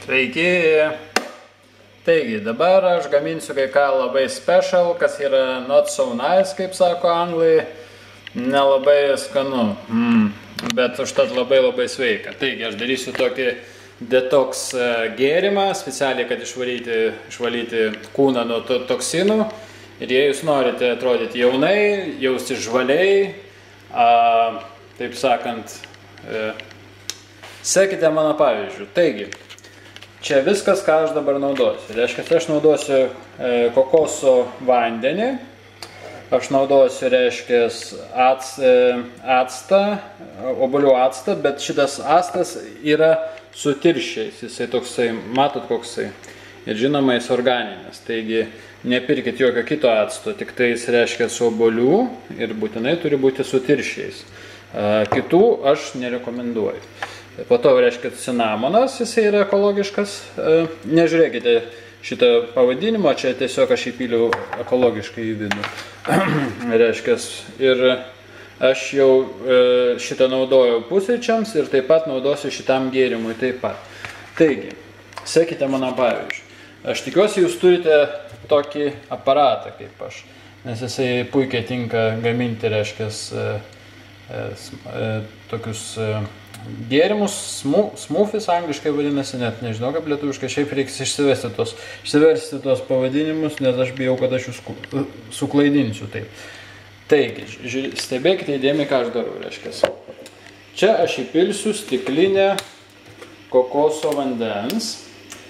Sveiki! Taigi, dabar aš gaminsiu kai ką labai special, kas yra not so nice, kaip sako anglai. Nelabai skanu, bet užtat labai sveika. Taigi, aš darysiu tokį detox gėrimą, specialiai, kad išvalyti kūną nuo toksinų. Ir jei jūs norite atrodyti jaunai, jausti žvaliai, taip sakant, sekite mano pavyzdžių. Taigi, čia viskas, ką aš dabar naudosiu. Reiškia, aš naudosiu kokoso vandenį, aš naudosiu, reiškia, actą, obuolių actą, bet šitas actas yra su tirščiais, jisai toksai, matot koksai, ir žinoma, jis organinis, taigi nepirkit jokio kito acto, tik tai jis reiškia su obuolių ir būtinai turi būti su tirščiais. Kitų aš nerekomenduoju. Po to, reiškia, cinamonas, jisai yra ekologiškas. Nežiūrėkite šitą pavadinimą, čia tiesiog aš įpyliau ekologiškai į vidų. Reiškia, ir aš jau šitą naudojau pusryčiams ir taip pat naudosiu šitam gėrimui taip pat. Taigi, sekite mano pavyzdžių. Aš tikiuosi, jūs turite tokį aparatą kaip aš, nes jisai puikiai tinka gaminti, reiškia, tokius gėrimus, smoothies angliškai vadinasi, net nežinau kaip lietuviškai, šiaip reiks išsiversti tos pavadinimus, nes aš bijau, kad aš jūs suklaidinsiu taip. Taigi, stebėkite įdėmiai, ką aš darau, reiškia. Čia aš įpilsiu stiklinę kokoso vandens.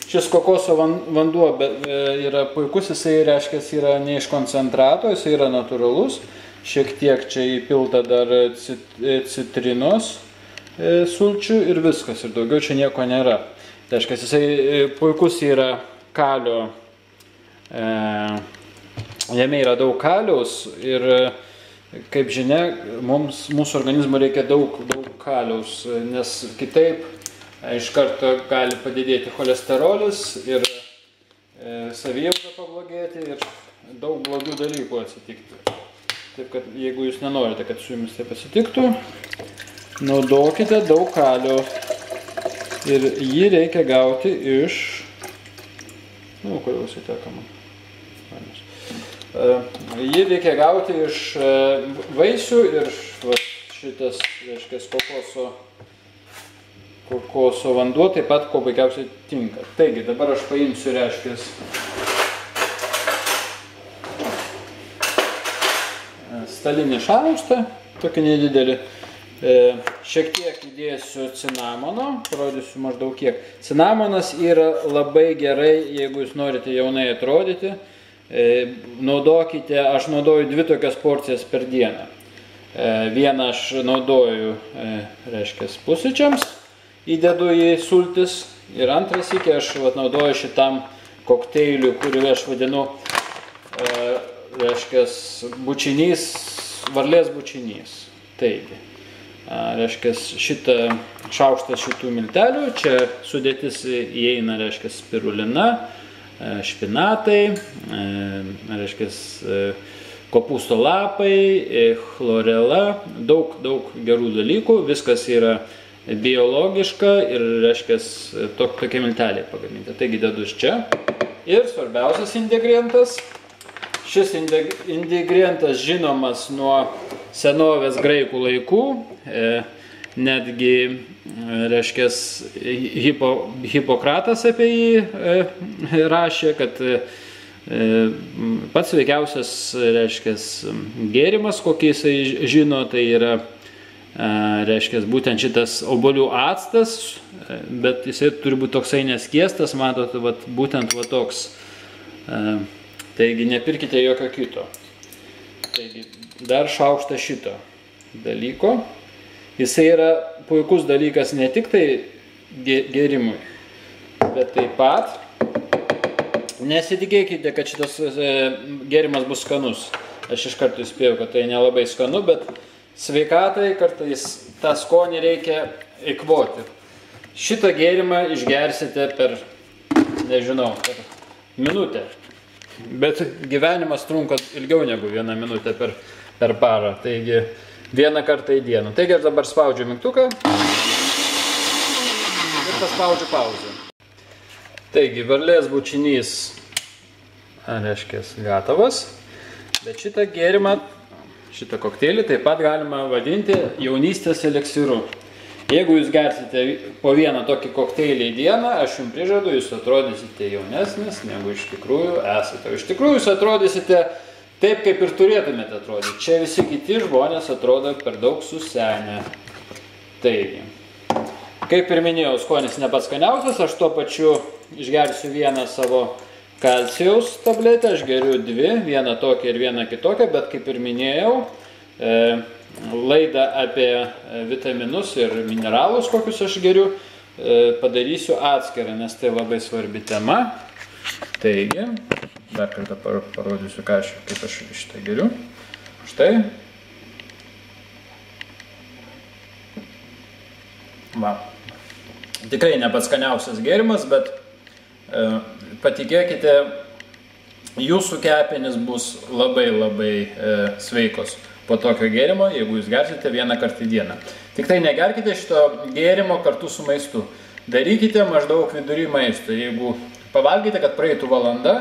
Šis kokoso vanduo yra puikus, jisai, reiškia, yra ne iš koncentrato, jisai yra natūralus. Šiek tiek čia įpilta dar citrinos sulčių ir viskas, ir daugiau čia nieko nėra. Reiškia, jisai puikus yra kalio, jame yra daug kaliaus ir, kaip žinia, mūsų organizmui reikia daug kaliaus, nes kitaip iš karto gali padidėti cholesterolis ir savijauta pablogėti ir daug blogų dalykų atsitikti. Taip, kad jeigu jūs nenorite, kad su jumis taip atsitiktų, naudokite daug kalio ir jį reikia gauti iš, kur jau sutekama, jį reikia gauti iš vaisių ir šitas, reiškia, kokoso vanduo taip pat kuo puikiausiai tinka. Taigi, dabar aš paimsiu, reiškia, stalinį šaukštą, tokį nedidelį. Šiek tiek įdėsiu cinamono, parodysiu maždaug kiek. Cinamonas yra labai gerai, jeigu jūs norite jaunai atrodyti. Naudokite, aš naudoju 2 tokias porcijas per dieną. Vieną aš naudoju, reiškia, pusryčiams, įdedu į sultis ir antras iki aš naudoju šitam kokteiliu, kurį aš vadinu, reiškia, bučinys, varlės bučinys. Taigi, reiškia, šitą šaukštą šitų miltelių, čia sudėtis įeina, reiškia, spirulina, špinatai, reiškia, kopūsto lapai, chlorela, daug gerų dalykų, viskas yra biologiška ir, reiškia, tokie milteliai pagaminti. Taigi dedu iš čia. Ir svarbiausias ingredientas. Šis ingredientas žinomas nuo senovės graikų laikų. Netgi, reiškia, Hipokratas apie jį rašė, kad pats sveikiausias, reiškia, gėrimas, kokį jisai žino, tai yra, reiškia, būtent šitas obuolių actas, bet jisai turi būti toksai neskiestas, matot, būtent toks. Taigi nepirkite jokio kito. Taigi dar šaukštą šito dalyko. Jisai yra puikus dalykas ne tik tai gėrimui, bet taip pat nesitikėkite, kad šitas gėrimas bus skanus. Aš iš karto įspėjau, kad tai nelabai skanu, bet sveikatai kartais tą skonį reikia eikvoti. Šitą gėrimą išgersite per, nežinau, per minutę. Bet gyvenimas trunka ilgiau negu 1 minutę per parą. Taigi, 1 kartą į dieną. Taigi, aš dabar spaudžiu mygtuką ir paspaudžiu pauzę. Taigi, varlės bučinys, reiškia, gatavas, bet šitą gėrimą, šitą kokteilį taip pat galima vadinti jaunystės eleksyru. Jeigu jūs gersite po vieną tokį kokteilį į dieną, aš jums prižadu, jūs atrodysite jaunesnis, negu iš tikrųjų esate. Iš tikrųjų jūs atrodysite taip, kaip ir turėtumėte atrodyti. Čia visi kiti žmonės atrodo per daug susenę. Taigi, kaip ir minėjau, skonis ne pats skaniausias, aš tuo pačiu išgersiu vieną savo kalcijaus tabletę, aš geriu dvi, vieną tokią ir vieną kitokią, bet kaip ir minėjau, laidą apie vitaminus ir mineralus, kokius aš geriu, padarysiu atskirą, nes tai labai svarbi tema. Taigi, dar kartą parodysiu, kaip aš šitą geriu. Štai. Va. Tikrai ne pats skaniausias gėrimas, bet patikėkite, jūsų kepenys bus labai sveikos po tokio gėrimo, jeigu jūs gersite vieną kartą į dieną. Tik tai negerkite šito gėrimo kartu su maistu. Darykite maždaug vidury maisto. Jeigu pavalgite, kad praeitų valanda,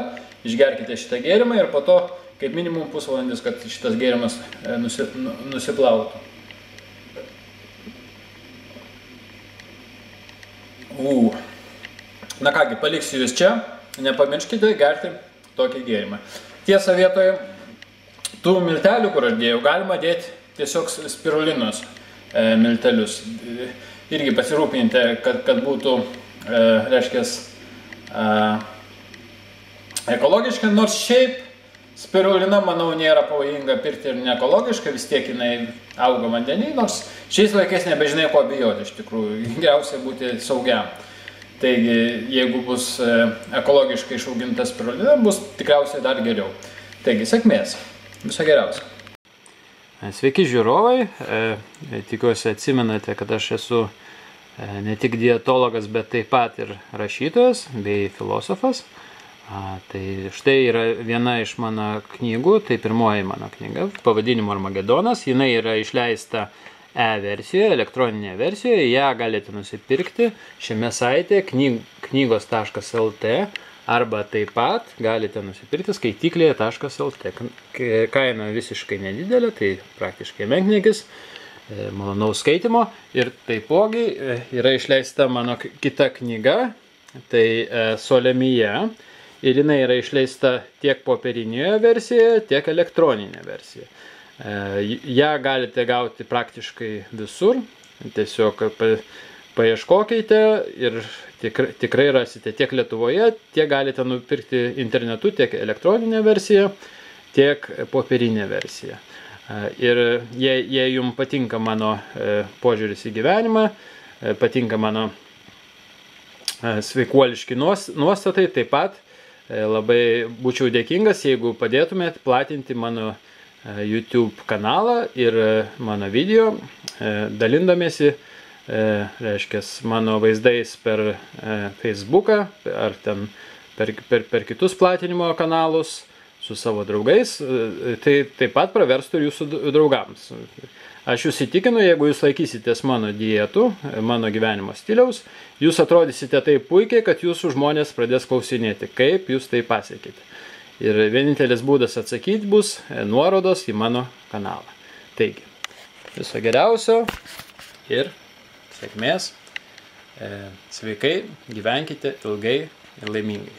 išgerkite šitą gėrimą ir po to kaip minimum pusvalandis, kad šitas gėrimas nusiplautų. Na kągi, paliksiu jūs čia, nepamirškite gerti tokį gėrimą. Tiesa, vietoje tų miltelių, kur aš dėjau, galima dėti tiesiog spirulinos miltelius. Irgi pasirūpinti, kad būtų, reiškia, ekologiška, nors šiaip spirulina, manau, nėra pavojinga pirkti ir neekologiška, vis tiek jinai auga vandenį, nors šiais laikais nebežinai ko bijoti, iš tikrųjų, geriausia būti saugiam. Taigi, jeigu bus ekologiškai išauginta spirulina, bus tikriausiai dar geriau. Taigi, sėkmės. Viso geriausio. Sveiki žiūrovai, tikiuosi atsimenate, kad aš esu ne tik dietologas, bet taip pat ir rašytojas bei filosofas. Tai štai yra viena iš mano knygų, tai pirmoji mano knyga, pavadinimu Armagedonas. Jinai yra išleista e-versijoje, elektroninėje versijoje, ją galite nusipirkti šiame saite knygos.lt arba taip pat galite nusipirkti skaityklėje.lt. Kaina visiškai nedidelė, tai praktiškai menkniekis, malonaus skaitimo. Ir taipogi yra išleista mano kita knyga, tai Solemija. Ir jinai yra išleista tiek popierinėje versijoje, tiek elektroninėje versijoje. Ja galite gauti praktiškai visur, tiesiog paieškokite ir tikrai rasite tiek Lietuvoje, tiek galite nupirkti internetu, tiek elektroninę versiją, tiek popierinę versiją. Ir jei jums patinka mano požiūris į gyvenimą, patinka mano sveikuoliški nuostatai, taip pat labai būčiau dėkingas, jeigu padėtumėt platinti mano YouTube kanalą ir mano video, dalindamiesi, reiškia, mano vaizdais per Facebooką ar ten per kitus platinimo kanalus su savo draugais, tai taip pat praverstų ir jūsų draugams. Aš jūs įtikinu, jeigu jūs laikysitės mano dietų, mano gyvenimo stiliaus, jūs atrodysite taip puikiai, kad jūsų žmonės pradės klausinėti, kaip jūs tai pasiekite. Ir vienintelis būdas atsakyti bus nuorodos į mano kanalą. Taigi, viso geriausio ir sėkmės. Sveikai, gyvenkite ilgai ir laimingai.